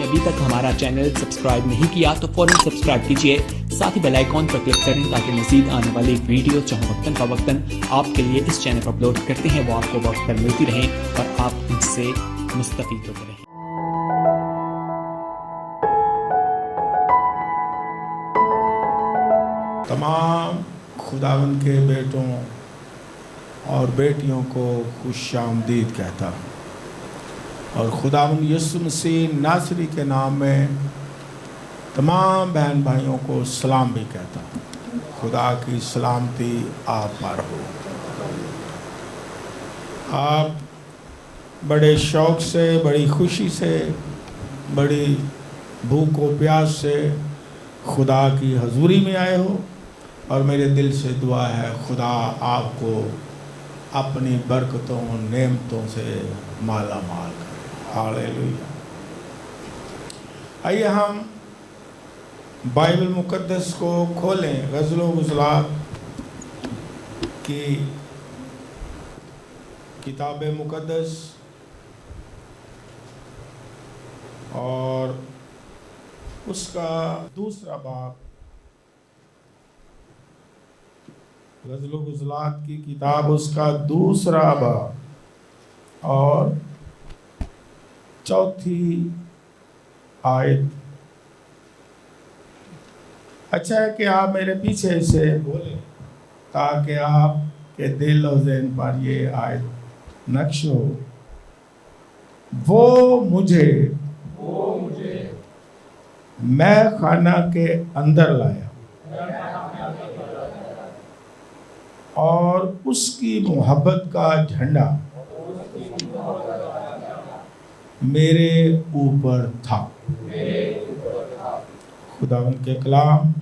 आपने अभी तक हमारा चैनल सब्सक्राइब नहीं किया तो फौरन सब्सक्राइब कीजिए, साथ ही बेल आइकॉन पर क्लिक करें ताकि मजीद आने वाली वीडियो चाहे वक्तन फवक्तन आपके लिए इस चैनल पर अपलोड करते हैं वो आपको वक्त पर मिलती रहें और आप उनसे मुस्तफीद होते रहें। तमाम खुदावंद के बेटों और बेटियों को खुशामदीद कहता हूँ और खुदावंद यीशु मसीह नासरी के नाम में तमाम बहन भाइयों को सलाम भी कहता हूँ। खुदा की सलामती आप पर हो। आप बड़े शौक़ से, बड़ी खुशी से, बड़ी भूख व प्यास से खुदा की हजूरी में आए हो और मेरे दिल से दुआ है खुदा आपको अपनी बरकतों नेमतों से माला माल करे। हालेलुया। आइए हम बाइबल मुकद्दस को खोलें, ग़ज़ल व ग़ुज़लात की किताब मुकद्दस और उसका दूसरा बाब, ग़ज़ल व ग़ुज़लात की किताब उसका दूसरा बाब और चौथी आयत। अच्छा है कि आप मेरे पीछे से बोलें ताकि आपके दिल और ज़हन पर ये आयत नक्श हो। वो मुझे मैं खाना के अंदर लाया और उसकी मोहब्बत का झंडा मेरे ऊपर था। खुदावंद के कलाम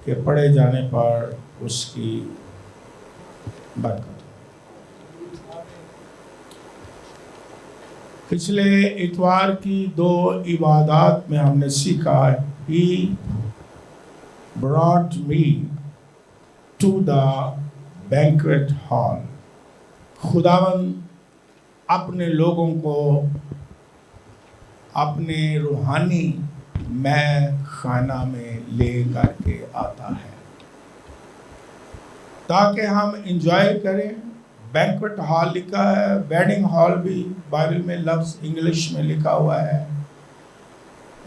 के पढ़े जाने पर उसकी बरकत। पिछले इतवार की 2 इबादत में हमने सीखा He brought me to the banquet hall। खुदावंद अपने लोगों को अपने रूहानी मैं खाना में ले करके आता है ताकि हम इंजॉय करें। बैंक्वेट हॉल लिखा है, वेडिंग हॉल भी बाइबल में लफ्ज़ इंग्लिश में लिखा हुआ है।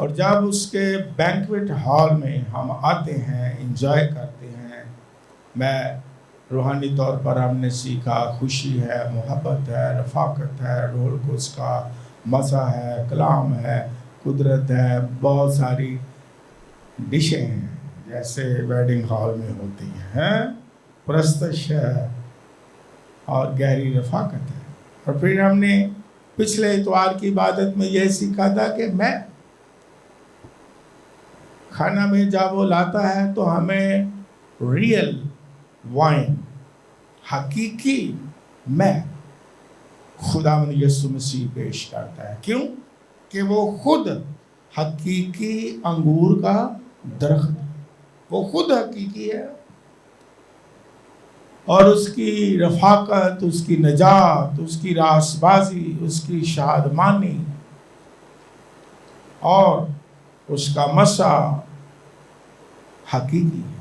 और जब उसके बैंक्वेट हॉल में हम आते हैं, इंजॉय करते हैं, मैं रूहानी तौर पर हमने सीखा खुशी है, मोहब्बत है, रफ़ाकत है, रोल को उसका मज़ा है, कलाम है, कुदरत है, बहुत सारी डिशें हैं जैसे वेडिंग हॉल में होती हैं, परस्तश है और गहरी रफ़ाकत है। और फिर हमने पिछले इतवार की इबादत में यह सीखा था कि मैं खाना में जब वो लाता है तो हमें रियल वाइन, हकीकी मैं खुदावंद यीशु मसीह पेश करता है। क्यों? कि वो खुद हकीकी अंगूर का दरख्त, वो खुद हकीकी है और उसकी रफ़ाकत, उसकी नजात, उसकी रासबाजी, उसकी शादमानी और उसका मसा हकीकी है।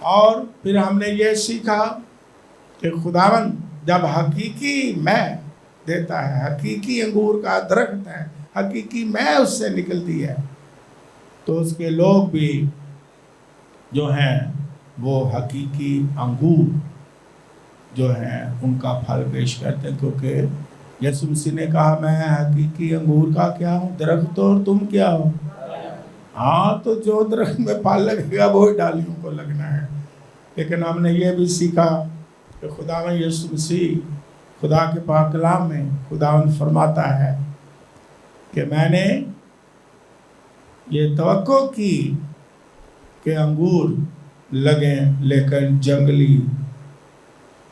और फिर हमने ये सीखा कि खुदावन जब हकीकी मैं देता है, हकीकी अंगूर का दरख्त है, हकीकी मैं उससे निकलती है, तो उसके लोग भी जो हैं वो हकीकी अंगूर जो हैं उनका फल पेश करते हैं। क्योंकि यीशु मसीह ने कहा मैं हकीकी अंगूर का क्या हूँ, दरख्त, और तुम क्या हो। हाँ, तो जो दरख्त में फल लगेगा वो ही डालियों को लगना है। लेकिन हमने ये भी सीखा कि खुदावंद यीशु मसीह खुदा के पाक कलाम में खुदावंद फरमाता है कि मैंने ये तवक्को की कि अंगूर लगे लेकिन जंगली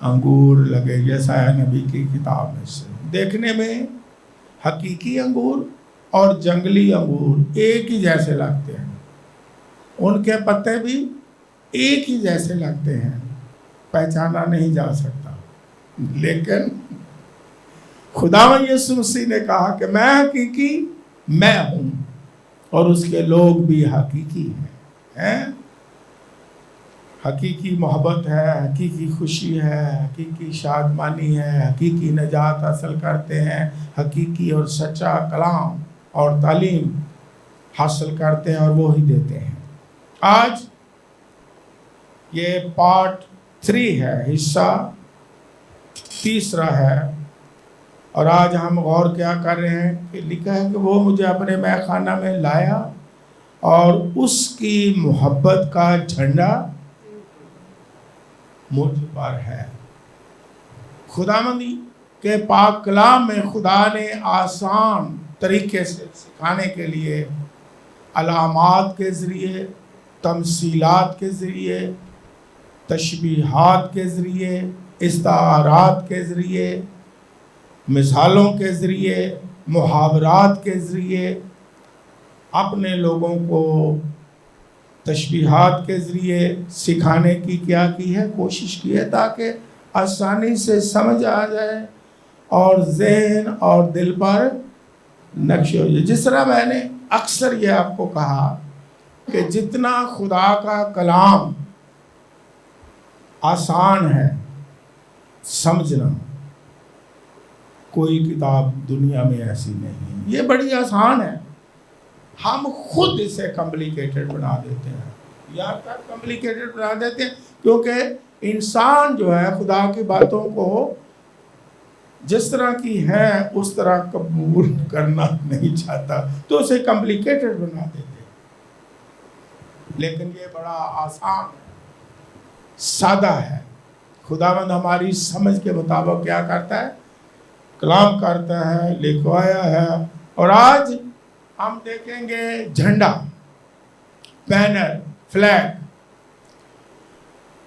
अंगूर लगे। यशायाह नबी की किताब में से देखने में हकीकी अंगूर और जंगली अंगूर एक ही जैसे लगते हैं, उनके पत्ते भी एक ही जैसे लगते हैं, पहचाना नहीं जा सकता। लेकिन खुदावन यीशु मसीह ने कहा कि मैं हकीकी मैं हूं और उसके लोग भी हकीकी हैं। हकीकी मोहब्बत है, हकीकी खुशी है, हकीकी शादमानी है, हकीकी निजात हासिल करते हैं, हकीकी और सच्चा कलाम और तालीम हासिल करते हैं और वो ही देते हैं। आज ये पार्ट 3 है, हिस्सा 3 है। और आज हम गौर क्या कर रहे हैं कि लिखा है कि वो मुझे अपने मैखाना में लाया और उसकी मोहब्बत का झंडा मुझ पर है। खुदामंदी के पाक कलाम में खुदा ने आसान तरीके से सिखाने के लिए अलामात के ज़रिए, तमसीलात के ज़रिए, तशबीहात के ज़रिए, इस्तारात के ज़रिए, मिसालों के ज़रिए, मुहावरात के ज़रिए अपने लोगों को तशबीहात के ज़रिए सिखाने की क्या की है, कोशिश की है, ताकि आसानी से समझ आ जाए और जहन और दिल पर नक्श हो जाए। जिस तरह मैंने अक्सर ये आपको कहा कि जितना खुदा का कलाम आसान है समझना, कोई किताब दुनिया में ऐसी नहीं। ये बड़ी आसान है, हम खुद इसे कॉम्प्लिकेटेड बना देते हैं, या तक कॉम्प्लिकेटेड बना देते हैं क्योंकि इंसान जो है खुदा की बातों को जिस तरह की है उस तरह कबूल करना नहीं चाहता, तो उसे कॉम्प्लिकेटेड बना देते हैं। लेकिन ये बड़ा आसान है, सादा है। खुदावंद हमारी समझ के मुताबिक क्या करता है, कलाम करता है, लिखवाया है। और आज हम देखेंगे झंडा, बैनर, फ्लैग,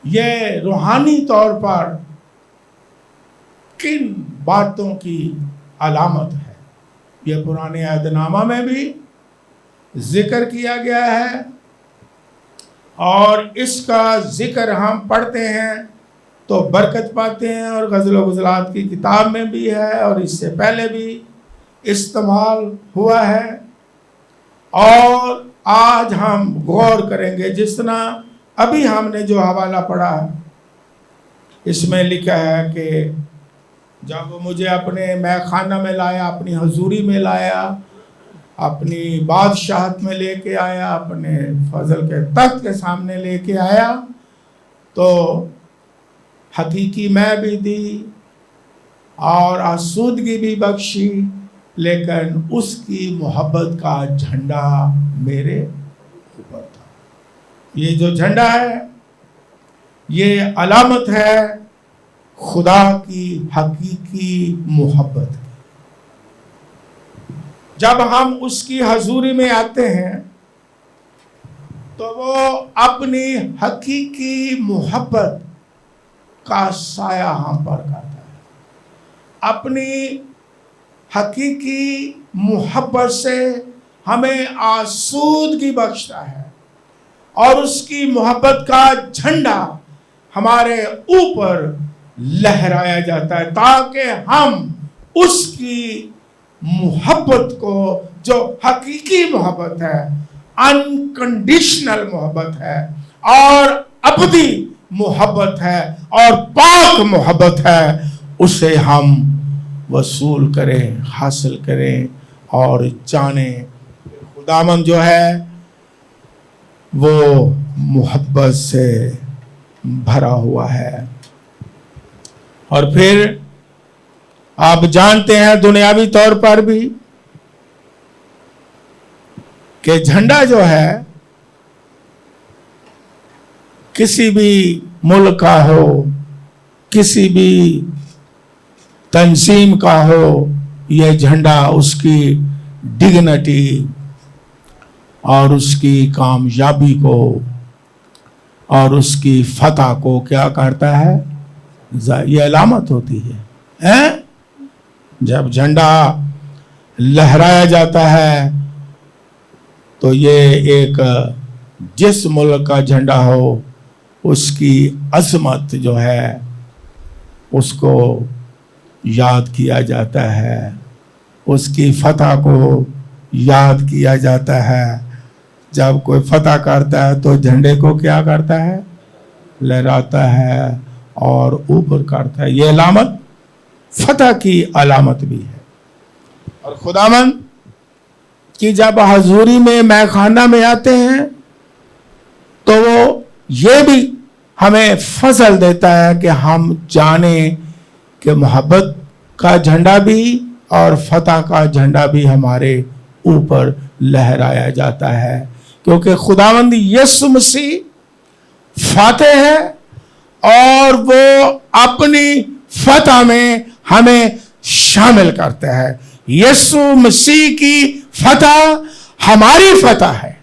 ये रूहानी तौर पर किन बातों की अलामत है। यह पुराने अहदनामा में भी जिक्र किया गया है और इसका जिक्र हम पढ़ते हैं तो बरकत पाते हैं। और गज़ल गुज़लात की किताब में भी है और इससे पहले भी इस्तेमाल हुआ है। और आज हम गौर करेंगे, जिस तरह अभी हमने जो हवाला पढ़ा इसमें लिखा है कि जब वो मुझे अपने मैखाना में लाया, अपनी हजूरी में लाया, अपनी बादशाहत में लेके आया, अपने फजल के तख्त के सामने लेके आया, तो हकीकी मैं भी दी और आसूदगी भी बख्शी, लेकिन उसकी मोहब्बत का झंडा मेरे ऊपर था। ये जो झंडा है ये अलामत है खुदा की हकीकी मोहब्बत की। जब हम उसकी हजूरी में आते हैं तो वो अपनी हकीकी मोहब्बत का साया हम पर करता है। अपनी हकीकी मोहब्बत से हमें आसूदगी बख्शता है और उसकी मोहब्बत का झंडा हमारे ऊपर लहराया जाता है, ताकि हम उसकी मोहब्बत को, जो हकीकी मोहब्बत है, अनकंडीशनल मोहब्बत है और अबदी मोहब्बत है और पाक मोहब्बत है, उसे हम वसूल करें, हासिल करें और जाने। खुदावन जो है वो मोहब्बत से भरा हुआ है। और फिर आप जानते हैं दुनियावी तौर पर भी कि झंडा जो है किसी भी मुल्क का हो, किसी भी तंजीम का हो, यह झंडा उसकी डिग्निटी और उसकी कामयाबी को और उसकी फतह को क्या करता है, ये अलामत होती है। जब झंडा लहराया जाता है तो ये एक जिस मुल्क का झंडा हो उसकी अजमत जो है उसको याद किया जाता है, उसकी फतह को याद किया जाता है। जब कोई फतह करता है तो झंडे को क्या करता है? लहराता है और ऊपर करता है। ये अलामत फतह की अलामत भी है। और खुदावंद कि जब हजूरी में मैखाना में आते हैं तो वो ये भी हमें फजल देता है कि हम जाने कि मोहब्बत का झंडा भी और फतह का झंडा भी हमारे ऊपर लहराया जाता है, क्योंकि खुदावंद यीशु मसीह फातेह है और वो अपनी फतह में हमें शामिल करता है। यीशु मसीह की फतह हमारी फतह है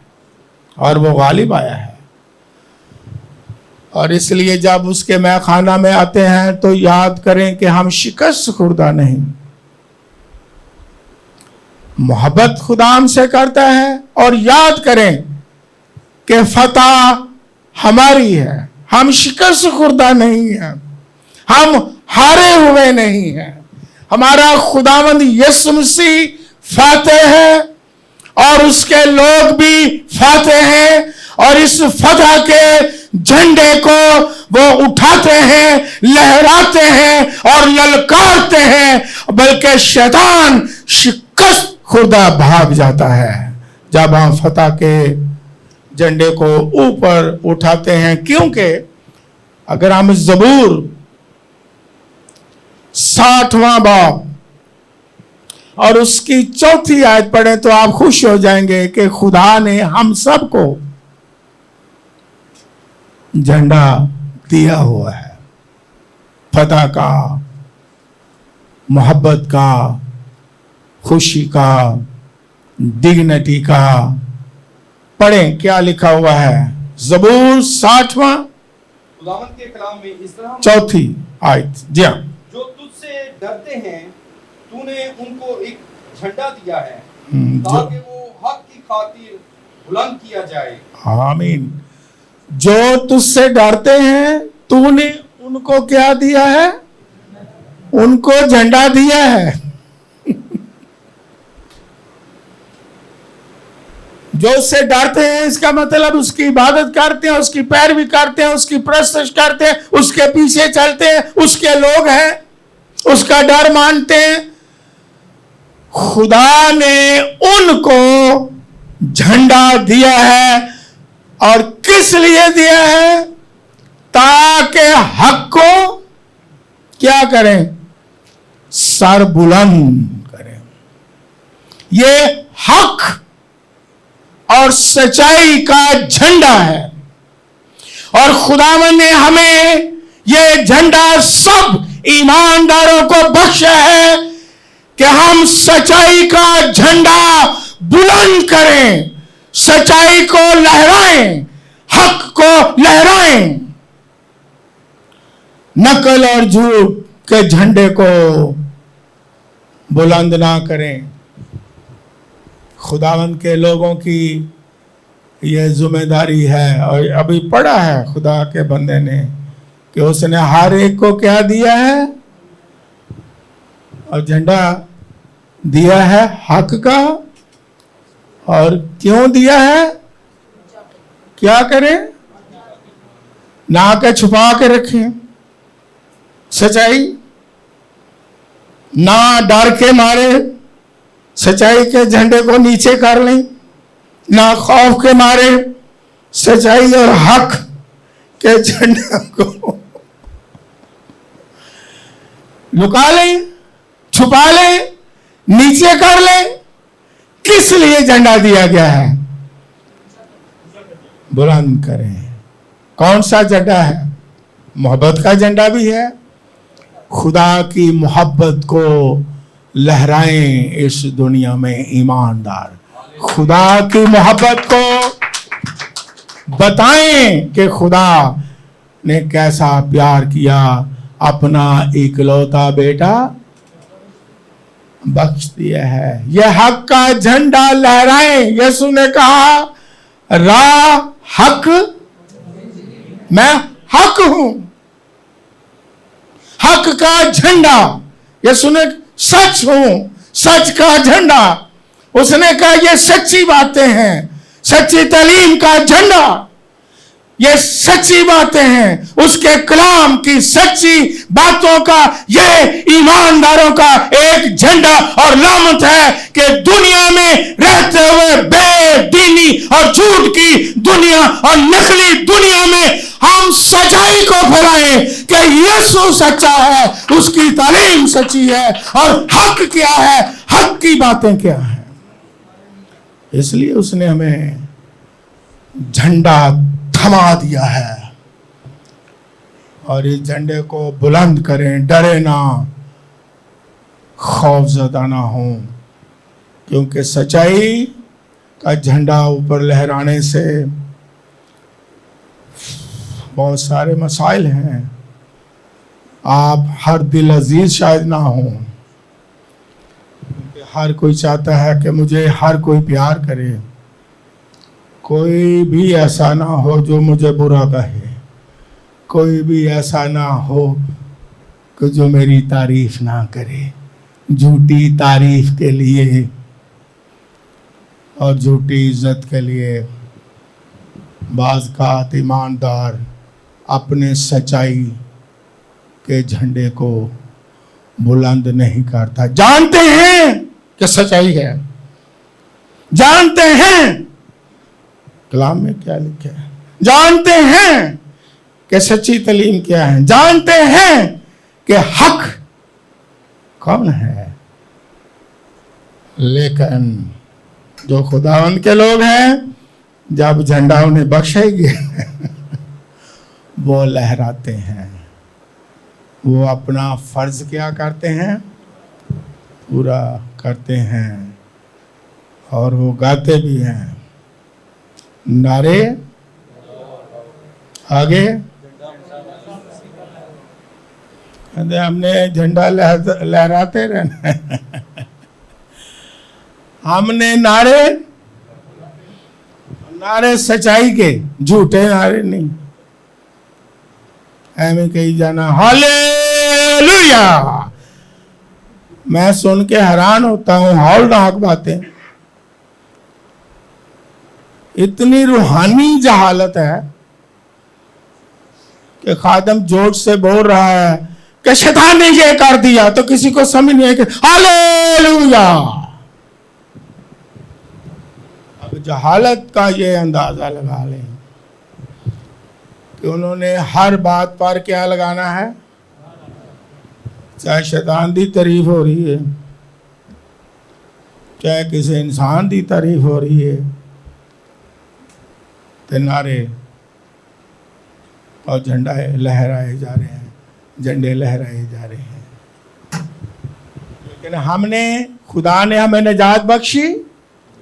और वो गालिब आया है। और इसलिए जब उसके मैखाना में आते हैं तो याद करें कि हम शिकस्त खुर्दा नहीं, मोहब्बत खुदा हमसे करता है। और याद करें कि फतह हमारी है, हम शिकस्त खुर्दा नहीं हैं, हम हारे हुए नहीं हैं। हमारा खुदावंद यीशु मसीह फातेह है और उसके लोग भी फातेह हैं, और इस फतह के झंडे को वो उठाते हैं, लहराते हैं और ललकारते हैं, बल्कि शैतान शिकस्त खुर्दा भाग जाता है जब हम फतह के झंडे को ऊपर उठाते हैं। क्योंकि अगर हम ज़बूर 60वां बाब और उसकी 4थी आयत पढ़ें तो आप खुश हो जाएंगे कि खुदा ने हम सबको झंडा दिया हुआ है, फतह का, मोहब्बत का, खुशी का, डिग्निटी का। पढ़ें क्या लिखा हुआ है। ज़बूर 60वां खुदावंद के कलाम में इस तरह 4थी आयत। जी हाँ। जो तुझसे डरते हैं तूने उनको एक झंडा दिया है ताकि वो हक की खातिर बुलंद किया जाए। आमीन। जो तुझसे डरते हैं तूने उनको क्या दिया है? उनको झंडा दिया है। जो उससे डरते हैं इसका मतलब उसकी इबादत करते हैं, उसकी पैरवी करते हैं, उसकी परस्तिश करते हैं, उसके पीछे चलते हैं, उसके लोग हैं, उसका डर मानते हैं। खुदा ने उनको झंडा दिया है। और किस लिए दिया है? ताकि हक को क्या करें? सर बुलंद करें। ये हक और सच्चाई का झंडा है और खुदावंद ने हमें ये झंडा सब ईमानदारों को बख्शा है कि हम सच्चाई का झंडा बुलंद करें, सच्चाई को लहराएं, हक को लहराएं, नकल और झूठ के झंडे को बुलंद ना करें। खुदावंद के लोगों की यह जिम्मेदारी है। और अभी पढ़ा है खुदा के बंदे ने कि उसने हर एक को क्या दिया है? और झंडा दिया है हक का। और क्यों दिया है? क्या करें? ना के छुपा के रखें सच्चाई, ना डर के मारे सच्चाई के झंडे को नीचे कर लें, ना खौफ के मारे सच्चाई और हक के झंडे को लुका लें, छुपा लें, नीचे कर लें। किस लिए झंडा दिया गया है? बुलंद करें। कौन सा झंडा है? मोहब्बत का झंडा भी है। खुदा की मोहब्बत को लहराएं इस दुनिया में ईमानदार। खुदा की मोहब्बत को बताएं कि खुदा ने कैसा प्यार किया, अपना इकलौता बेटा बख्श दिया है। यह हक का झंडा लहराएं। यीशु ने कहा राह हक, मैं हक हूं। हक का झंडा यीशु ने सच हूं, सच का झंडा। उसने कहा ये सच्ची बातें हैं, सच्ची तालीम का झंडा, ये सच्ची बातें हैं। उसके कलाम की सच्ची बातों का ये ईमानदारों का एक झंडा और लामत है कि दुनिया में रहते हुए बेदीनी और झूठ की दुनिया और नकली दुनिया में हम सच्चाई को फैलाएं कि यीशु सच्चा है, उसकी तालीम सच्ची है और हक क्या है, हक की बातें क्या है। इसलिए उसने हमें झंडा थमा दिया है और इस झंडे को बुलंद करें, डरे ना, खौफजदा ना हो, क्योंकि सच्चाई का झंडा ऊपर लहराने से बहुत सारे मसाइल हैं। आप हर दिल अजीज शायद ना हो, क्योंकि हर कोई चाहता है कि मुझे हर कोई प्यार करे, कोई भी ऐसा ना हो जो मुझे बुरा कहे, कोई भी ऐसा ना हो कि जो मेरी तारीफ ना करे। झूठी तारीफ के लिए और झूठी इज्जत के लिए बाज़ का ईमानदार अपने सच्चाई के झंडे को बुलंद नहीं करता। जानते हैं कि सच्चाई है, जानते हैं कलाम में क्या लिखा है, जानते हैं कि सच्ची तालीम क्या है, जानते हैं कि हक कौन है, लेकिन जो खुदावंद के लोग हैं, जब झंडा उन्हें बख्शेगी वो लहराते हैं, वो अपना फर्ज क्या करते हैं, पूरा करते हैं और वो गाते भी हैं। नारे आगे, हमने झंडा लहराते रहना है हमने नारे सच्चाई के, झूठे नारे नहीं। हमें कही जाना हालेलुया, मैं सुन के हैरान होता हूँ, हौलनाक बातें, इतनी रूहानी जहालत है कि खादम जोर से बोल रहा है कि शैतान ने ये कर दिया, तो किसी को समझ नहीं है कि हालेलुया। अब जहालत का ये अंदाजा लगा लें कि उन्होंने हर बात पर क्या लगाना है, चाहे शैतान दी तारीफ हो रही है, चाहे किसी इंसान दी तारीफ हो रही है, ते नारे और झंडा लहराए जा रहे हैं, झंडे लहराए जा रहे हैं। लेकिन हमने, खुदा ने हमें निजात बख्शी,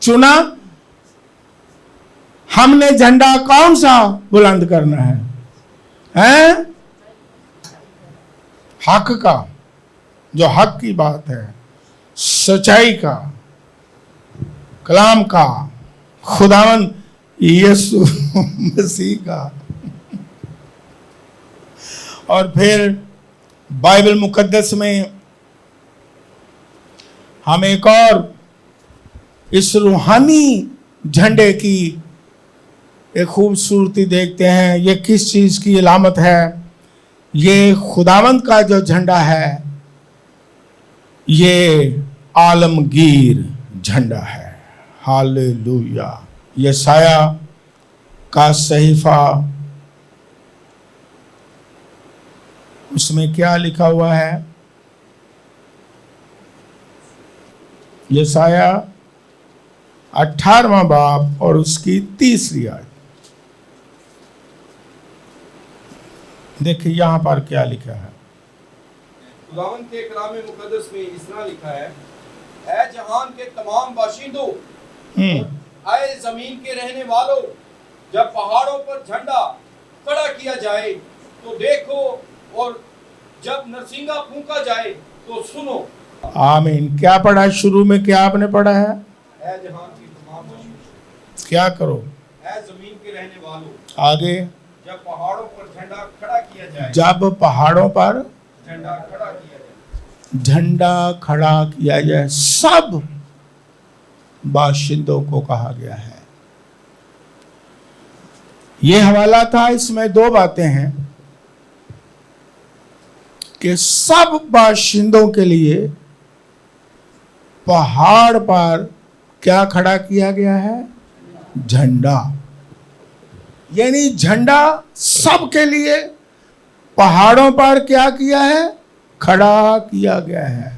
चुना, हमने झंडा कौन सा बुलंद करना है, हैं? हक का, जो हक की बात है, सच्चाई का, कलाम का, खुदावन यीशु मसीह का। और फिर बाइबल मुकद्दस में हम एक और इस रूहानी झंडे की एक खूबसूरती देखते हैं। ये किस चीज़ की अलामत है? ये खुदावंद का जो झंडा है, ये आलमगीर झंडा है। हालेलुया। यशाया का सहीफा, उसमें क्या लिखा हुआ है? यशाया 18वां बाब और उसकी 3री आयत। देखिए यहां पर क्या लिखा है। खुदावंद के कलाम मुकद्दस में इस तरह लिखा है, ऐ जहान के तमाम बाशिंदों, आए जमीन के रहने वालों, जब पहाड़ों पर झंडा खड़ा किया जाए तो देखो, और जब नरसिंगा फूंका जाए तो सुनो। आमीन। क्या पढ़ा शुरू में? क्या आपने पढ़ा है? ऐ जहान के तमाम बाशिंदों, क्या करो? ऐ जमीन के रहने वालों, आगे, जब पहाड़ों पर झंडा खड़ा किया जाए, जब पहाड़ों पर झंडा खड़ा किया जाए झंडा खड़ा किया जाए, सब बाशिंदों को कहा गया है। यह हवाला था, इसमें दो बातें हैं कि सब बाशिंदों के लिए पहाड़ पर क्या खड़ा किया गया है? झंडा। यानी झंडा सबके लिए पहाड़ों पर क्या किया है? खड़ा किया गया है।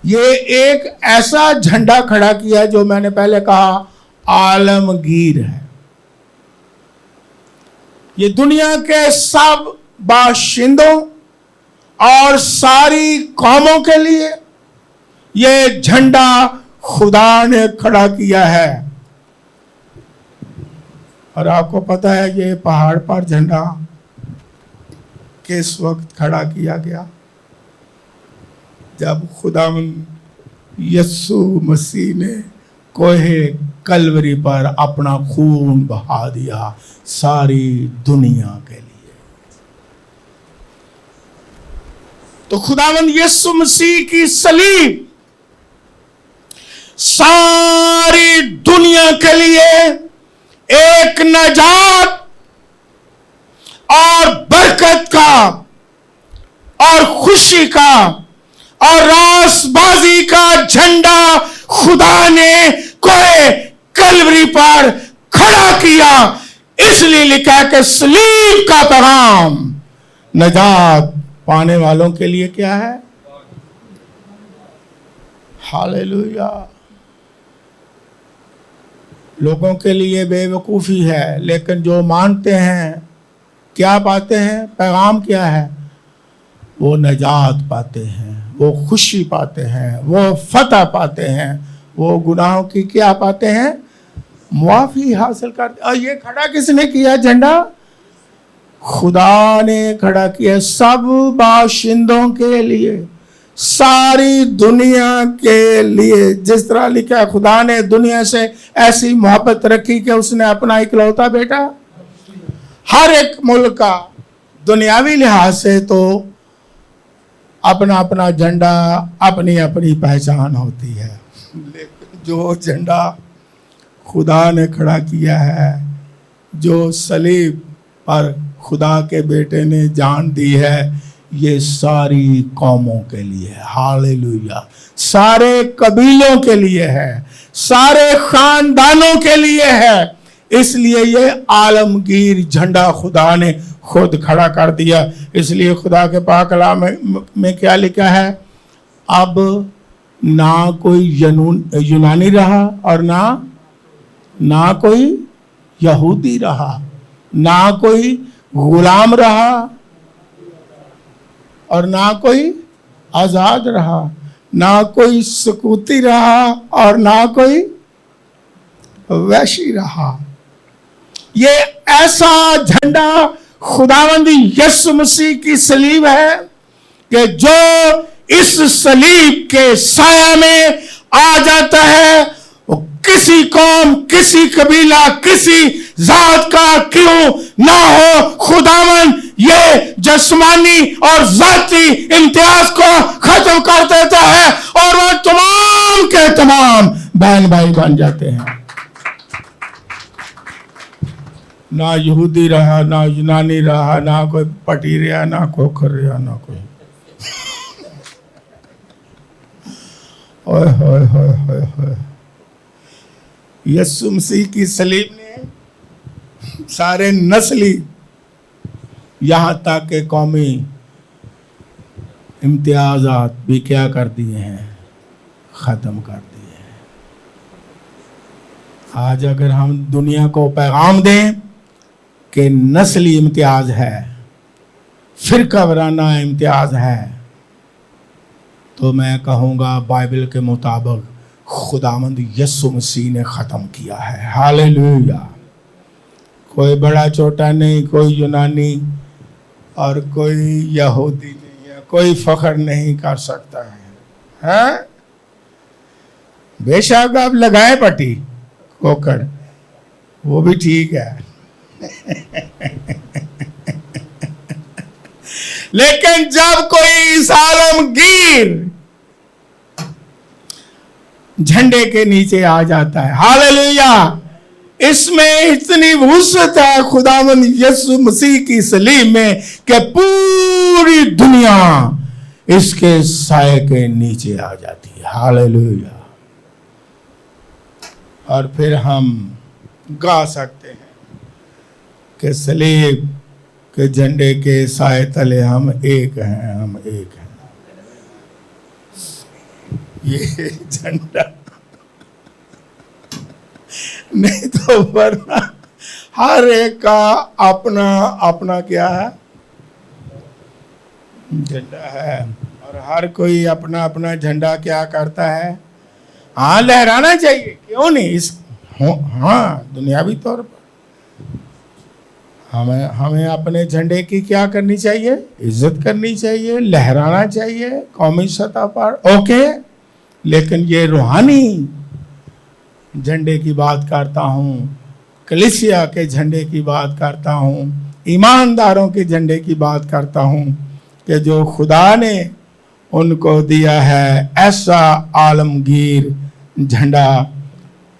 ये एक ऐसा झंडा खड़ा किया जो मैंने पहले कहा आलमगीर है। ये दुनिया के सब बाशिंदों और सारी कौमों के लिए ये झंडा खुदा ने खड़ा किया है। और आपको पता है ये पहाड़ पर झंडा किस वक्त खड़ा किया गया? जब खुदावंद यीशु मसीह ने कोहे कलवरी पर अपना खून बहा दिया सारी दुनिया के लिए। तो खुदावंद यीशु मसीह की सलीब सारी दुनिया के लिए एक नजात और बरकत का और खुशी का और रासबाजी का झंडा खुदा ने कोहे कलवरी पर खड़ा किया। इसलिए लिखा है कि सलीब का पैगाम नजात पाने वालों के लिए क्या है? हालेलुया। लोगों के लिए बेवकूफ़ी है, लेकिन जो मानते हैं क्या पाते हैं? पैगाम क्या है? वो नजात पाते हैं, वो खुशी पाते हैं, वो फतह पाते हैं, वो गुनाहों की क्या पाते हैं? मुआफ़ी हासिल करते। और ये खड़ा किसने किया झंडा? खुदा ने खड़ा किया सब बाशिंदों के लिए, सारी दुनिया के लिए। जिस तरह लिखा है खुदा ने दुनिया से ऐसी मोहब्बत रखी कि उसने अपना इकलौता बेटा। हर एक मुल्क का दुनियावी लिहाज से तो अपना अपना झंडा, अपनी अपनी पहचान होती है, लेकिन जो झंडा खुदा ने खड़ा किया है, जो सलीब पर खुदा के बेटे ने जान दी है, ये सारी कौमों के लिए है। हालेलुया। सारे कबीलों के लिए है, सारे खानदानों के लिए है। इसलिए ये आलमगीर झंडा खुदा ने खुद खड़ा कर दिया। इसलिए खुदा के पाक कलाम में क्या लिखा है? अब ना कोई यूनानी रहा और ना कोई यहूदी रहा, ना कोई गुलाम रहा और ना कोई आजाद रहा, ना कोई सुकूती रहा और ना कोई वैशी रहा। ये ऐसा झंडा खुदावंद यीशु मसीह की सलीब है कि जो इस सलीब के साया में आ जाता है, वो किसी कौम, किसी कबीला, किसी जात का क्यों ना हो, खुदावंद ये जिस्मानी और जाती इम्तियाज को खत्म कर देता है और वो तमाम के तमाम बहन भाई बन जाते हैं। ना यहूदी रहा, ना यूनानी रहा, ना कोई पटी रहा, ना खोखर रहा, ना कोई। ओए होए होए होए होए। यीशु मसीह की सलीब ने सारे नस्ली यहाँ तक के कौमी इम्तियाजात भी क्या कर दिए हैं? ख़त्म कर दिए हैं। आज अगर हम दुनिया को पैगाम दें कि नस्ली इम्तियाज है, फिरका वराना इम्तियाज है, तो मैं कहूँगा बाइबल के मुताबिक खुदावंद यीशु मसीह ने ख़त्म किया है। हालेलुया। कोई बड़ा छोटा नहीं, कोई यूनानी और कोई यहूदी नहीं है, कोई फ़ख्र नहीं कर सकता है। हैं? बेशक आप लगाए पट्टी कोकर, वो भी ठीक है। लेकिन जब कोई इस आलमगीर झंडे के नीचे आ जाता है, हालेलुया, इसमें इतनी वुसअत है खुदावंद यीशु मसीह की सलीब में कि पूरी दुनिया इसके साए के नीचे आ जाती है, हालेलुया। और फिर हम गा सकते हैं कि सलीब के झंडे के साए तले हम एक हैं, हम एक हैं। ये झंडा नहीं तो वरना हर एक का अपना अपना क्या है, झंडा है, और हर कोई अपना अपना झंडा क्या करता है, हाँ लहराना चाहिए, क्यों नहीं, इस हाँ दुनियावी तौर पर हमें अपने झंडे की क्या करनी चाहिए, इज्जत करनी चाहिए, लहराना चाहिए कौमी सतह पर, ओके। लेकिन ये रूहानी झंडे की बात करता हूँ, कलीसिया के झंडे की बात करता हूँ, ईमानदारों के झंडे की बात करता हूँ कि जो खुदा ने उनको दिया है, ऐसा आलमगीर झंडा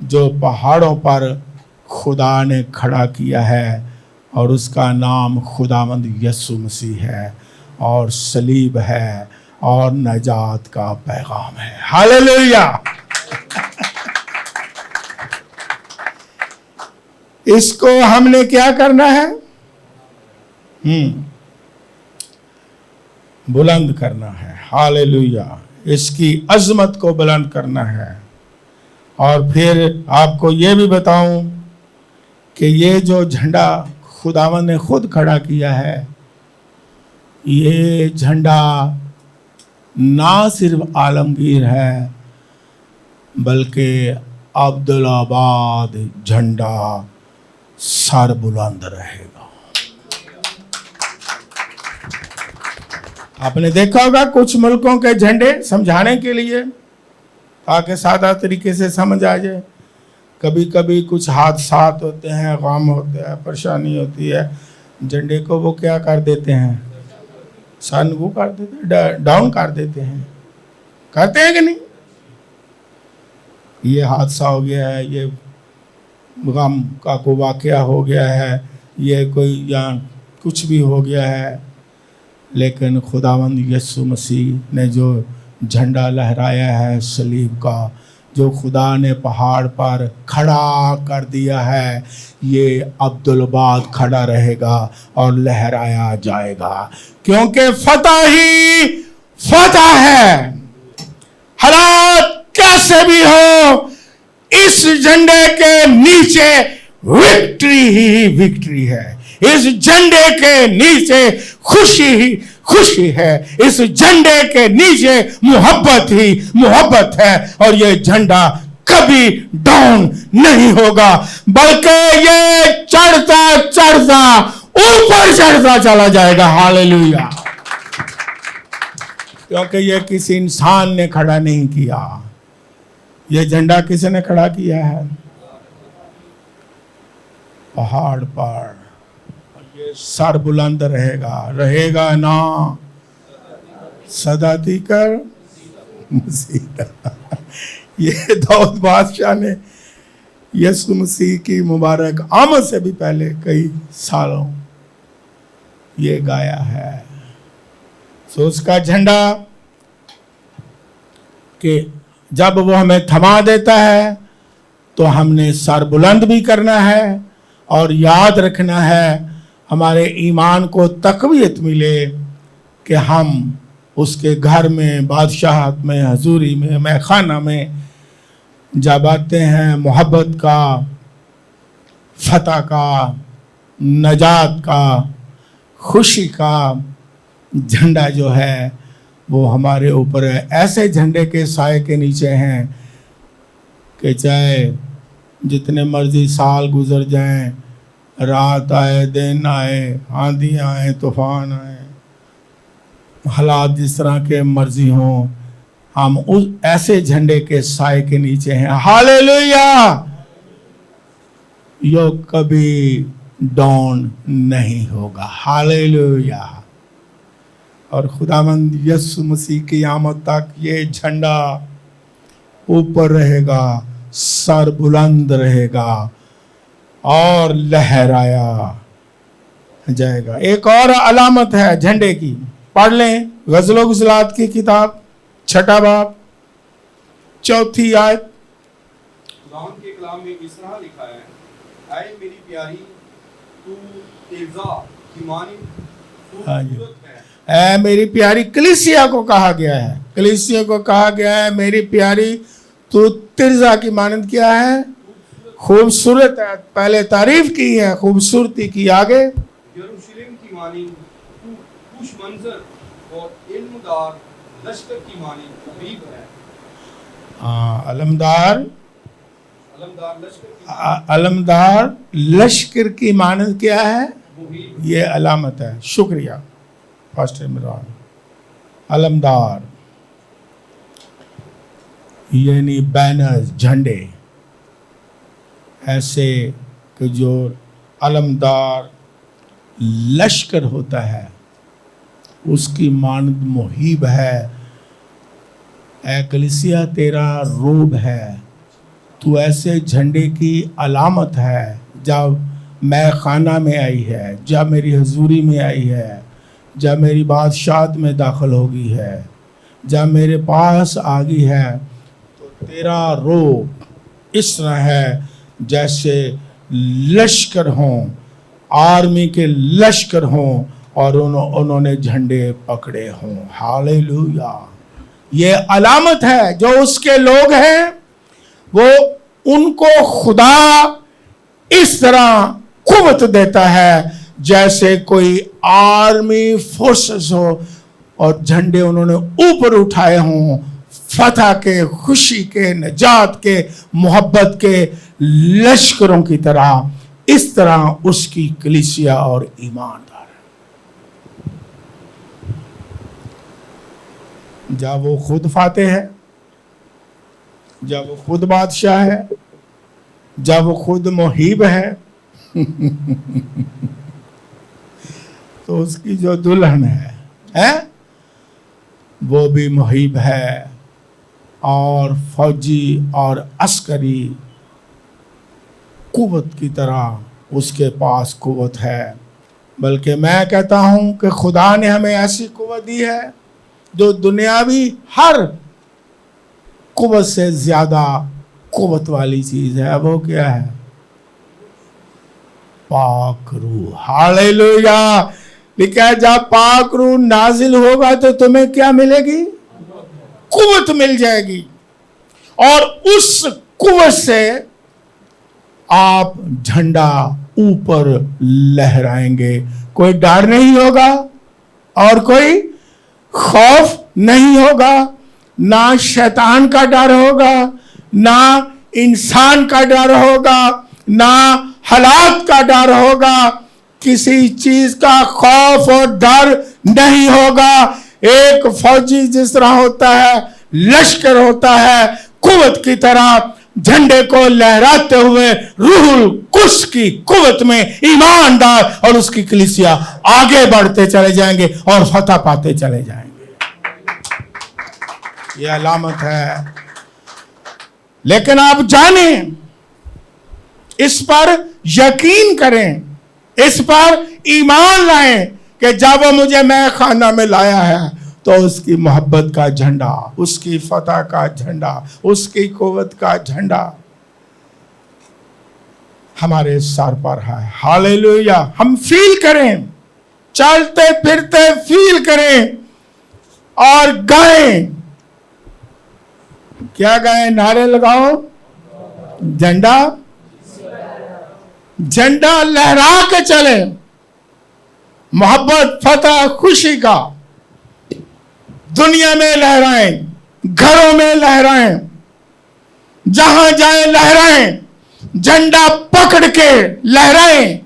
जो पहाड़ों पर खुदा ने खड़ा किया है, और उसका नाम खुदावंद यीशु मसीह है, और सलीब है, और नजात का पैगाम है, हालेलुया। इसको हमने क्या करना है, बुलंद करना है, हालेलुया। इसकी अजमत को बुलंद करना है। और फिर आपको ये भी बताऊं कि ये जो झंडा खुदावन ने खुद खड़ा किया है, ये झंडा ना सिर्फ आलमगीर है, बल्कि अब्दुलाबाद झंडा सर बुलंद रहेगा। आपने देखा होगा कुछ मुल्कों के झंडे, समझाने के लिए ताकि सादा तरीके से समझ आ जाए, कभी कभी कुछ हादसा होते हैं, गम होते हैं, परेशानी होती है, झंडे को वो क्या कर देते हैं, सन वो कर देते हैं, डाउन कर देते हैं, करते हैं कि नहीं। ये हादसा हो गया है, ये गम का कोई वाक़या हो गया है, ये कोई या कुछ भी हो गया है, लेकिन खुदावंद यीशु मसीह ने जो झंडा लहराया है सलीब का, जो खुदा ने पहाड़ पर खड़ा कर दिया है, ये अब्दुलबाद खड़ा रहेगा और लहराया जाएगा, क्योंकि फतह ही फतह है। हालात कैसे भी हो, इस झंडे के नीचे विक्ट्री ही विक्ट्री है, इस झंडे के नीचे खुशी ही खुशी है, इस झंडे के नीचे मोहब्बत ही मोहब्बत है, और ये झंडा कभी डाउन नहीं होगा, बल्कि ये चढ़ता चढ़ता ऊपर चढ़ता चला जाएगा, हालेलुया। क्योंकि ये किसी इंसान ने खड़ा नहीं किया, ये झंडा किसने खड़ा किया है, पहाड़ पर। ये सर बुलंद रहेगा, रहेगा ना सदा तीकर मसीह। ये दाऊद बादशाह ने यीशु मसीह की मुबारक आमद से भी पहले कई सालों ये गाया है। सो उसका झंडा कि जब वो हमें थमा देता है तो हमने सर बुलंद भी करना है, और याद रखना है, हमारे ईमान को तकवीत मिले कि हम उसके घर में, बादशाहत में, हजूरी में, महखाना में जब आते हैं, मोहब्बत का, फतह का, नजात का, खुशी का झंडा जो है वो हमारे ऊपर है। ऐसे झंडे के साए के नीचे हैं कि चाहे जितने मर्जी साल गुजर जाएं, रात आए, दिन आए, आंधी आए, तूफान आए, हालात जिस तरह के मर्जी हों, हम उस ऐसे झंडे के साए के नीचे हैं, हालेलुया। यो कभी डाउन नहीं होगा, हालेलुया। और खुदावंद यीशु मसीह की आमद तक ये झंडा ऊपर रहेगा, सर बुलंद रहेगा और लहराया जाएगा। एक और अलामत है झंडे की, पढ़ लें गज़लों गुज़लात की किताब 6 बाब 4 आयत। खुदावंद के कलाम में इस तरह लिखा है, ऐ मेरी प्यारी तू तेजा की मानिंद खूबसूरत है। ऐ मेरी प्यारी, कलीसिया को कहा गया है, कलीसिया को कहा गया है मेरी प्यारी तू तिरजा की मानंद क्या है, खूबसूरत है। पहले तारीफ की है खूबसूरती की, आगे यरूशलेम की मानिंद तू खुश मंजर और इल्मदार लश्कर की मानिंद मुहीब है। अलमदार लश्कर की मानंद क्या है, मुहीब। ये अलामत है। शुक्रिया फर्स्ट इमरान। अलमदार यानी बैनर्स, झंडे ऐसे कि जो अलमदार लश्कर होता है उसकी मानद मुहीब है। ऐ कलीसिया तेरा रूब है, तू ऐसे झंडे की अलामत है। जब मैं खाना में आई है, जब मेरी हजूरी में आई है, जब मेरी बादशाहत में दाखिल होगी है, जब मेरे पास आ गई है, तो तेरा रूप इस तरह है जैसे लश्कर हों, आर्मी के लश्कर हों और उन्होंने झंडे पकड़े हों। हालेलुया। ये अलामत है जो उसके लोग हैं, वो उनको खुदा इस तरह कुव्वत देता है जैसे कोई आर्मी फोर्सेस हो और झंडे उन्होंने ऊपर उठाए हों, फतह के, खुशी के, नजात के, मोहब्बत के लश्करों की तरह। इस तरह उसकी कलीसिया और ईमानदार है। जब वो खुद फाते है, जब वो खुद बादशाह है, जब वो खुद मुहीब है तो उसकी जो दुल्हन है वो भी मुहीब है और फौजी और अस्करी कुव्वत की तरह उसके पास कुव्वत है। बल्कि मैं कहता हूं कि खुदा ने हमें ऐसी कुव्वत दी है जो दुनियावी हर कुव्वत से ज्यादा कुव्वत वाली चीज है। वो क्या है? पाक रूह। हालेलुया। लिखा है जब पाक रूह नाजिल होगा तो तुम्हें क्या मिलेगी? कुव्वत मिल जाएगी और उस कुव्वत से आप झंडा ऊपर लहराएंगे। कोई डर नहीं होगा और कोई खौफ नहीं होगा, ना शैतान का डर होगा, ना इंसान का डर होगा, ना हालात का डर होगा, किसी चीज का खौफ और डर नहीं होगा। एक फौजी जिस तरह होता है, लश्कर होता है, कुव्वत की तरह झंडे को लहराते हुए रूहुल कुद्स की कुव्वत में ईमानदार और उसकी कलीसिया आगे बढ़ते चले जाएंगे और फतह पाते चले जाएंगे। यह अलामत है। लेकिन आप जानें, इस पर यकीन करें, इस पर ईमान लाएं कि जब वो मुझे मैं खाना में लाया है तो उसकी मोहब्बत का झंडा, उसकी फतह का झंडा, उसकी कुव्वत का झंडा हमारे सर पर है। हालेलुया। हम फील करें, चलते फिरते फील करें और गाएं। क्या गाएं? नारे लगाओ, झंडा झंडा लहरा के चले, मोहब्बत, फतह, खुशी का दुनिया में लहराएं, घरों में लहराएं, जहां जाए लहराएं, झंडा पकड़ के लहराएं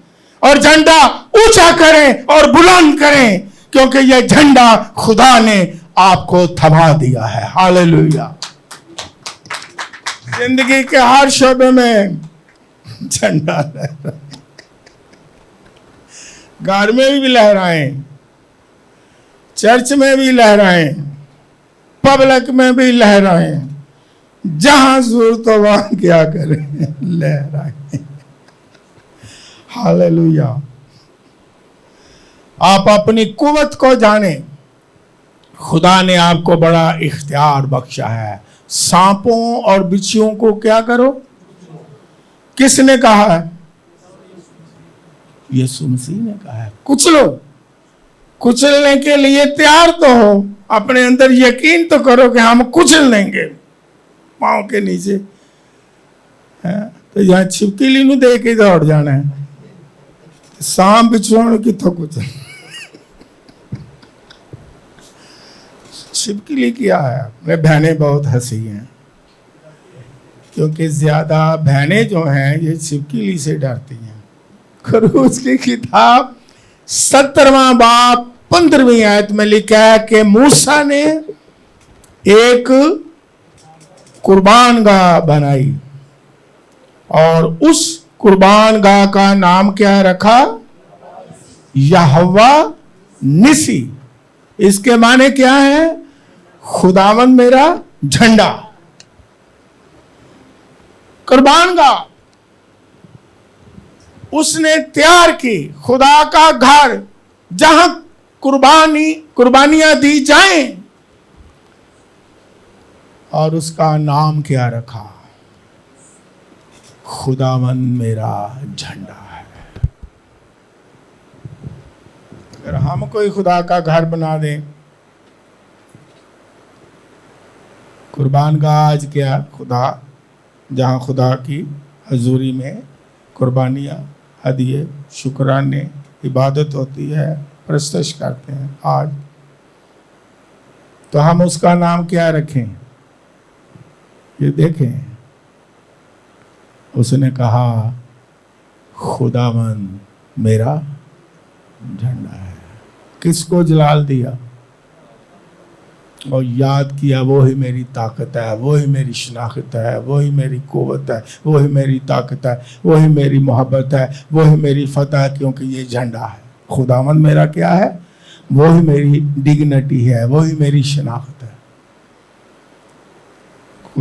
और झंडा ऊंचा करें और बुलंद करें, क्योंकि यह झंडा खुदा ने आपको थमा दिया है। हालेलुया। जिंदगी के हर शोबे में झंडा लहराएं, घर में भी लहराएं, चर्च में भी लहराएं, पब्लिक में भी लहराएं, जहां जरूरत हो वहां क्या करें, लहराएं। हालेलुया। आप अपनी कुव्वत को जाने। खुदा ने आपको बड़ा इख्तियार बख्शा है। सांपों और बिच्छुओं को क्या करो? किसने कहा है? यीशु मसीह ने कहा है कुचलो। कुचलने के लिए तैयार तो हो, अपने अंदर यकीन तो करो कि हम कुचल लेंगे पांव के नीचे। तो यहां छिपकली नु दे के दौड़ जाना है, सांप बिच्छुओं की तो कुछ छिपकली क्या है? मेरे बहनें बहुत हंसी हैं, क्योंकि ज्यादा बहनें जो हैं ये छिपकली से डरती हैं। खरूज की किताब 17वां बाब 15वीं आयत में लिखा है कि मूसा ने एक कुर्बान गाह बनाई और उस कुर्बान गाह का नाम क्या रखा? यहोवा निसी। इसके माने क्या है? खुदावन मेरा झंडा। कुर्बान गाह उसने तैयार की, खुदा का घर जहां कुर्बानियां दी जाएं, और उसका नाम क्या रखा? खुदावन मेरा झंडा है। अगर हम कोई खुदा का घर बना दें, कुर्बान गाह आज क्या? खुदा, जहां खुदा की हजूरी में कुर्बानियां, हदिये, शुक्राने, इबादत होती है, प्रस्तश करते हैं आज, तो हम उसका नाम क्या रखें? ये देखें, उसने कहा खुदावन मेरा झंडा है। किसको जलाल दिया और याद किया? वो ही मेरी ताकत है, वो ही मेरी शनाख्त है, वो ही मेरी कुव्वत है, वो ही मेरी ताकत है, वो ही मेरी मोहब्बत है, वो ही मेरी फतह है, क्योंकि ये झंडा है। खुदावंद मेरा क्या है? वो ही मेरी डिग्निटी है, वो ही मेरी शनाख्त है।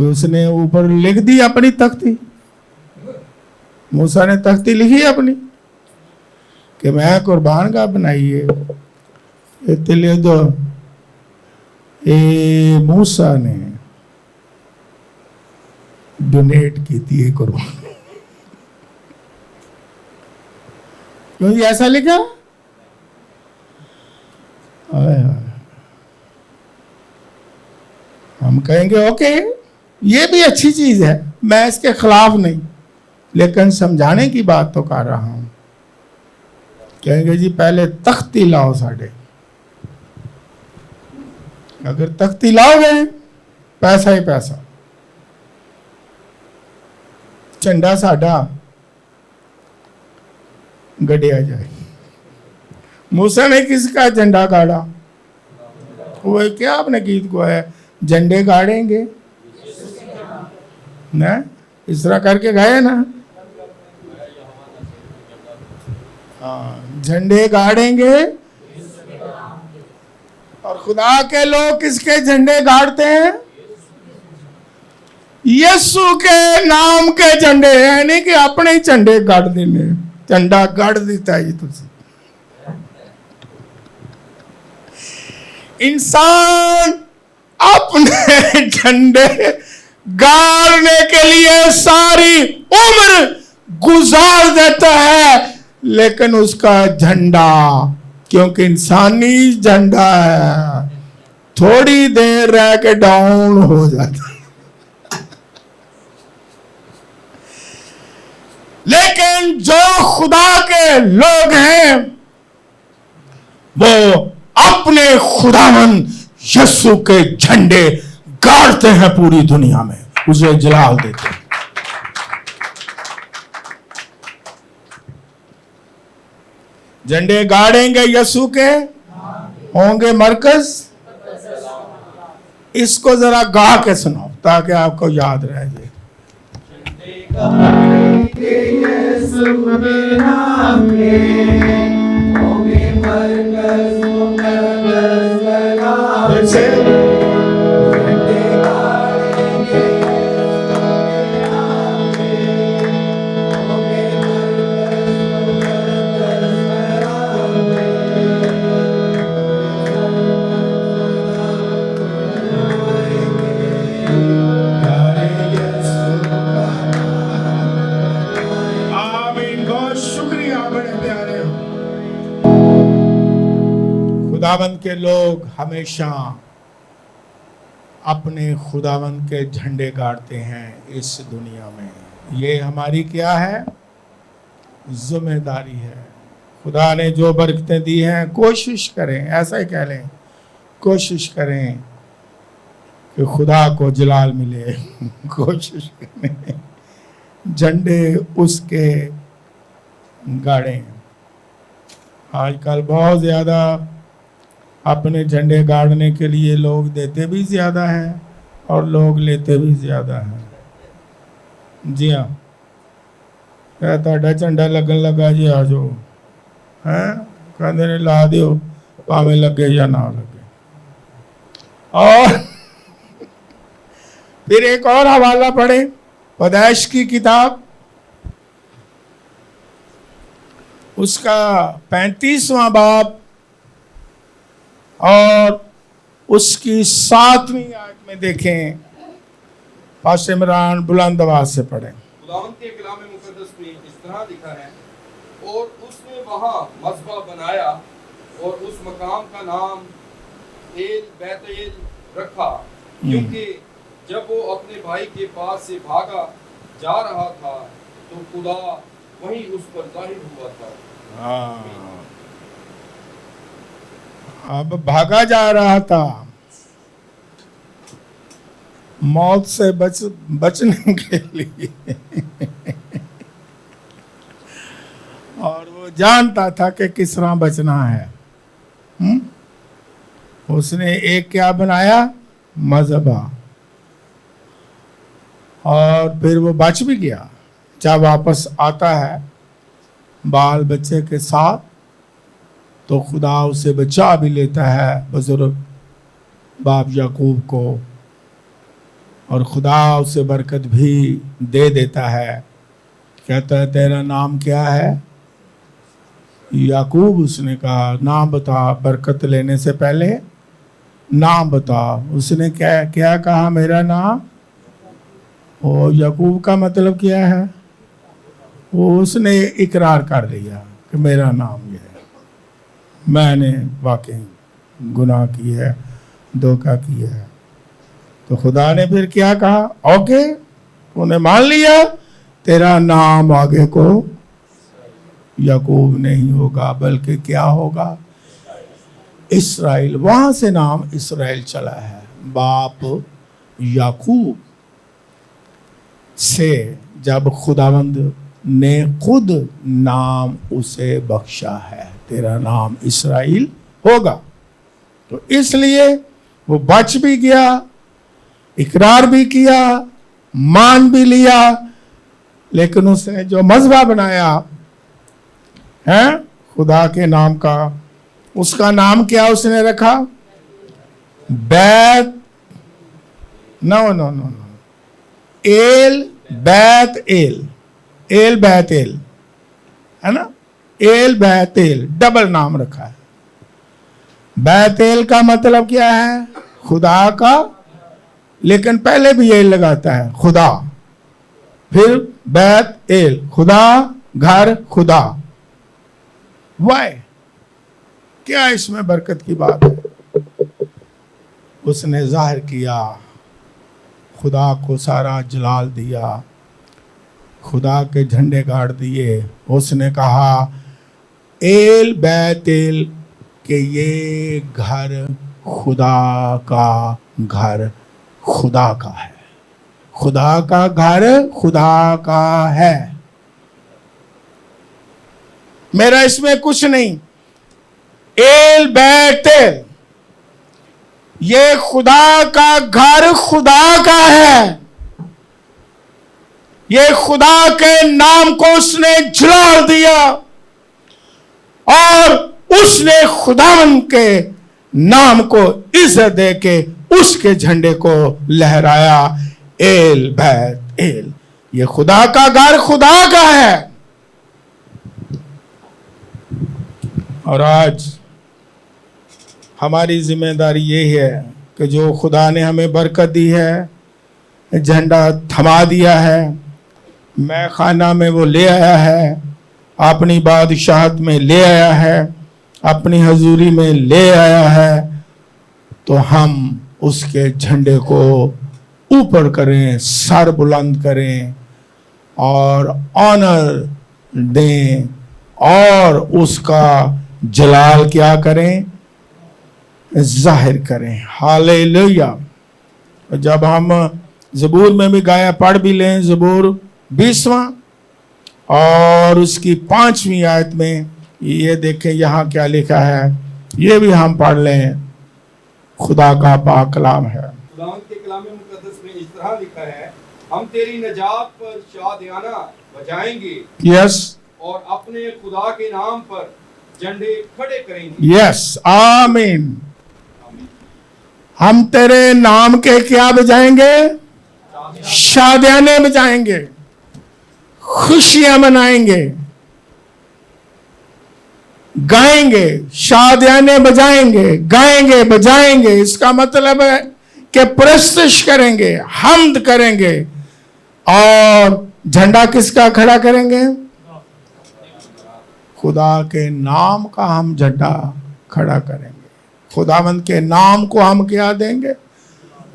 उसने ऊपर लिख दी अपनी तख्ती, मूसा ने तख्ती लिखी अपनी कि मैं कुर्बान गाह बनाइए। इतने दो ए मूसा ने डोनेट की थी कुर्बान, क्योंकि ऐसा लिखा। हम कहेंगे ओके ये भी अच्छी चीज है, मैं इसके खिलाफ नहीं, लेकिन समझाने की बात तो कर रहा हूं। कहेंगे जी पहले तख्ती लाओ साढ़े, अगर तख्ती लाओगे पैसा ही पैसा, झंडा साडा गड़िया जाए। मूसा ने किसका झंडा गाड़ा? वो क्या आपने गीत को है, झंडे गाड़ेंगे ना, इस तरह करके गाए ना। हाँ, झंडे गाड़ेंगे। और खुदा के लोग किसके झंडे गाड़ते हैं? यीशु के नाम के झंडे, यानी कि अपने ही झंडे गाड़ देने। झंडा गाड़ देता है तुझे। इंसान अपने झंडे गाड़ने के लिए सारी उम्र गुजार देता है, लेकिन उसका झंडा, क्योंकि इंसानी झंडा है, थोड़ी देर रह के डाउन हो जाता है। लेकिन जो खुदा के लोग हैं वो अपने खुदावन यीशु के झंडे गाड़ते हैं, पूरी दुनिया में उसे जलाल देते हैं। झंडे गाड़ेंगे यीशु के, होंगे मरकज। इसको जरा गा के सुनाओ ताकि आपको याद रह जाए। होंगे मरकज से आमीन। बहुत शुक्रिया बड़े प्यारे। खुदावंद के लोग हमेशा अपने खुदावंद के झंडे गाड़ते हैं इस दुनिया में। ये हमारी क्या है? जिम्मेदारी है। खुदा ने जो बरकतें दी हैं, कोशिश करें, ऐसा ही कह लें, कोशिश करें कि खुदा को जलाल मिले। कोशिश करें झंडे उसके गाड़ें। आजकल बहुत ज़्यादा अपने झंडे गाड़ने के लिए लोग देते भी ज़्यादा हैं और लोग लेते भी ज़्यादा हैं। जी हाँ, क्या ਤੁਹਾਡਾ झंडा लगन लगा जी आ जाओ, हैं कहते ने ला दियो भावें लगे या ना लगे। और फिर एक और हवाला पढ़े, पैदाइश की किताब उसका 35वां बाब और उसकी 7वीं आयत में देखें। पास्टर इमरान बुलंद आवाज से पढ़ें। खुदावंद के कलाम मुकद्दस में इस तरह लिखा है, और उसने वहां मज़बा बनाया और उस मकाम का नाम एल बैतएल रखा, क्योंकि जब वो अपने भाई के पास से भागा जा रहा था तो खुदा वहीं उस पर जाहिर हुआ था। अब भागा जा रहा था मौत से बचने के लिए और वो जानता था कि किस तरह बचना है। उसने एक क्या बनाया? मज़बा। और फिर वो बच भी गया। जब वापस आता है बाल बच्चे के साथ तो खुदा उसे बचा भी लेता है, बुजुर्ग बाप याकूब को, और खुदा उसे बरकत भी दे देता है। कहता है तेरा नाम क्या है? याकूब। उसने कहा नाम बता, बरकत लेने से पहले नाम बता। उसने क्या कहा? मेरा नाम। और याकूब का मतलब क्या है? वो उसने इकरार कर लिया कि मेरा नाम ये है, मैंने वाकई गुनाह की है, धोखा किया है। तो खुदा ने फिर क्या कहा? ओके, तूने मान लिया, तेरा नाम आगे को याकूब नहीं होगा बल्कि क्या होगा? इस्राएल। वहां से नाम इस्राएल चला है। बाप याकूब से जब खुदावंद ने खुद नाम उसे बख्शा है, तेरा नाम इस्राएल होगा। तो इसलिए वो बच भी गया, इकरार भी किया, मान भी लिया। लेकिन उसने जो मज़बा बनाया है खुदा के नाम का, उसका नाम क्या उसने रखा? बैत नो एल बैत एल, एल बैत एल है ना, एल बैत एल, डबल नाम रखा है। बैत एल का मतलब क्या है? खुदा का, लेकिन पहले भी एल लगाता है खुदा, फिर बैत एल, खुदा, घर, खुदा। वाई, क्या इसमें बरकत की बात है? उसने जाहिर किया, खुदा को सारा जलाल दिया, खुदा के झंडे गाड़ दिए। उसने कहा एल बैतेल कि ये घर खुदा का घर खुदा का है, खुदा का घर खुदा का है, मेरा इसमें कुछ नहीं। एल बैतेल, ये खुदा का घर खुदा का है। ये खुदा के नाम को उसने जलाल दिया और उसने खुदावन के नाम को इज्जत दे के उसके झंडे को लहराया। एल बैत एल, ये खुदा का घर खुदा का है। और आज हमारी जिम्मेदारी यही है कि जो खुदा ने हमें बरकत दी है, झंडा थमा दिया है, मैं खाना में वो ले आया है, अपनी बादशाहत में ले आया है, अपनी हजूरी में ले आया है, तो हम उसके झंडे को ऊपर करें, सर बुलंद करें और ऑनर दें और उसका जलाल क्या करें, जाहिर करें। हालेलुया। जब हम ज़बूर में भी गाया, पढ़ भी लें, ज़बूर 20वां और उसकी 5वीं आयत में ये देखें यहाँ क्या लिखा है, ये भी हम पढ़ लें। खुदा का पाक कलाम है। खुदावंद के कलाम मुकद्दस में इस तरह लिखा है, हम तेरी नजात पर शादियाना बजाएंगे, यस, और अपने खुदा के नाम पर झंडे खड़े करेंगे। यस, आमीन। हम तेरे नाम के क्या बजाएंगे, शादियाने बजाएंगे, खुशियां मनाएंगे, गाएंगे, शादियाने बजाएंगे, गाएंगे, बजाएंगे। इसका मतलब है कि प्रस्तुत करेंगे, हम्द करेंगे और झंडा किसका खड़ा करेंगे, खुदा के नाम का हम झंडा खड़ा करेंगे। खुदावंद के नाम को हम क्या देंगे,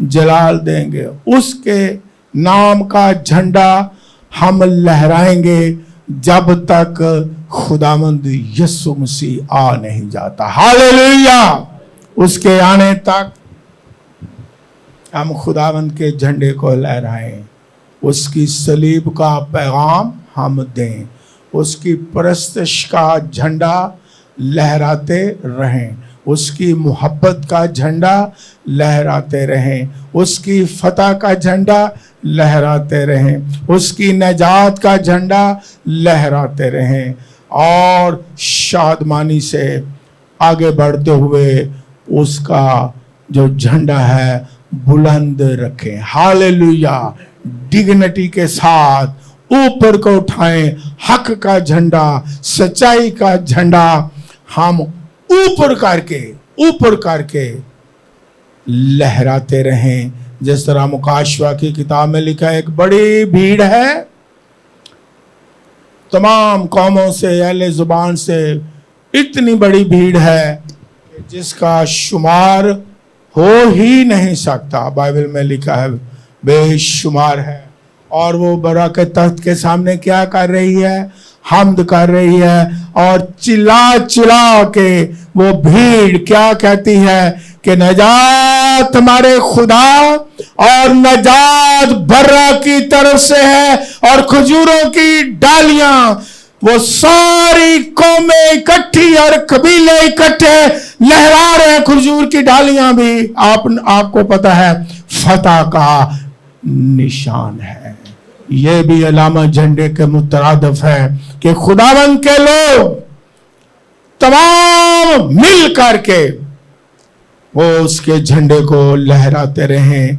जलाल देंगे। उसके नाम का झंडा हम लहराएंगे जब तक खुदावंद यीशु मसीह आ नहीं जाता। हालेलुया। उसके आने तक हम खुदावंद के झंडे को लहराएं, उसकी सलीब का पैगाम हम दें, उसकी परस्तिश का झंडा लहराते रहें, उसकी मोहब्बत का झंडा लहराते रहें, उसकी फतह का झंडा लहराते रहें, उसकी नजात का झंडा लहराते रहें और शादमानी से आगे बढ़ते हुए उसका जो झंडा है बुलंद रखें। हालेलुया। डिग्निटी के साथ ऊपर को उठाएं, हक का झंडा, सच्चाई का झंडा हम ऊपर करके लहराते रहें। जिस तरह मुकाशवा की किताब में लिखा है, एक बड़ी भीड़ है, तमाम कौमों से, अहले जुबान से इतनी बड़ी भीड़ है जिसका शुमार हो ही नहीं सकता। बाइबल में लिखा है बेशुमार है। और वो बड़ा के तख्त के सामने क्या कर रही है, हम्द कर रही है और चिल्ला चिल्ला के वो भीड़ क्या कहती है कि नजात हमारे खुदा और नजात बर्रा की तरफ से है। और खजूरों की डालियां, वो सारी कौमें इकट्ठी और कबीले इकट्ठे लहरा रहे हैं। खजूर की डालियां भी आपको पता है फतह का निशान है। ये भी अलामा झंडे के मुतरादिफ है कि खुदावंद के लोग तमाम मिल करके वो उसके झंडे को लहराते रहें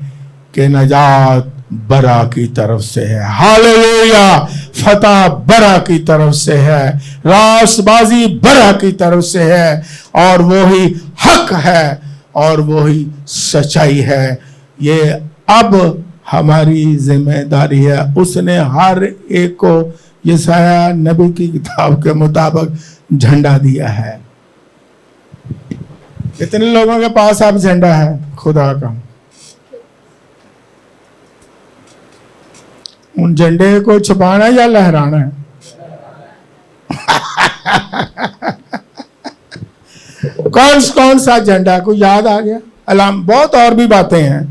कि नजात बरा की तरफ से है। हालेलुया। फतह बरा की तरफ से है, रासबाजी बरा की तरफ से है और वो ही हक है और वो ही सच्चाई है। ये अब हमारी जिम्मेदारी है। उसने हर एक को यशायाह नबी की किताब के मुताबिक झंडा दिया है। कितने लोगों के पास अब झंडा है खुदा का? उन झंडे को छुपाना या लहराना है? कौन सा झंडा को याद आ गया? अलाम बहुत और भी बातें हैं,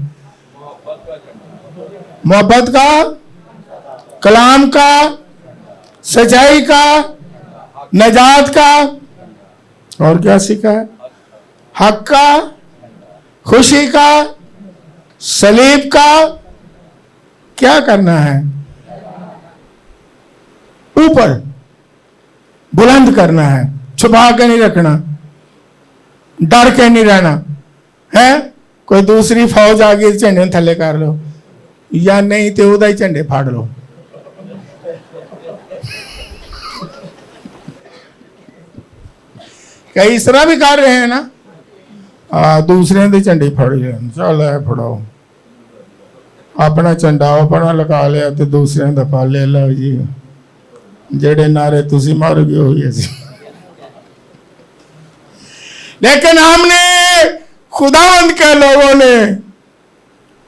मोहब्बत का, कलाम का, सच्चाई का, नजात का, और क्या सीखा है? हक का, खुशी का, सलीब का। क्या करना है? ऊपर बुलंद करना है, छुपा के नहीं रखना। डर के नहीं रहना है। कोई दूसरी फौज आ गई झंडे थले कर लो, या नहीं तो उदा ही झंडे फाड़ लो। कई इस तरह भी कर रहे हैं ना, दूसरे के झंडे फड़ गए, चल है फड़ाओ, अपना झंडा अपना लगा लिया तो दूसरे का पा ले लो जी, जेड़े नारे तुसी मार गए हो ये सी। लेकिन हमने खुदावंद के लोगों ने,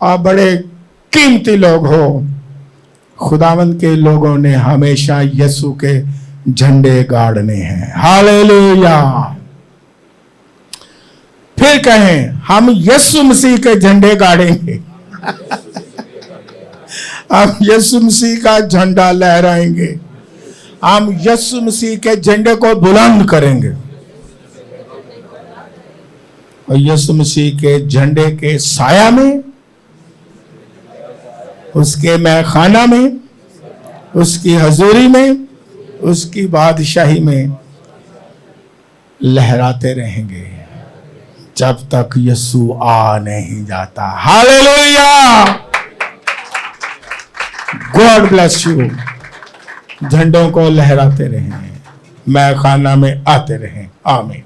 आप बड़े कीमती लोग हो, खुदावंद के लोगों ने हमेशा यीशु के झंडे गाड़ने हैं। हालेलुया। फिर कहें हम यीशु मसीह के झंडे गाड़ेंगे। हम यीशु मसीह का झंडा लहराएंगे, हम यीशु मसीह के झंडे को बुलंद करेंगे और यीशु मसीह के झंडे के साया में, उसके महखाना में, उसकी हजूरी में, उसकी बादशाही में लहराते रहेंगे जब तक यीशु आ नहीं जाता। हालेलुया। God bless you. झंडों को लहराते रहें, महखाना में आते रहें। आमीन।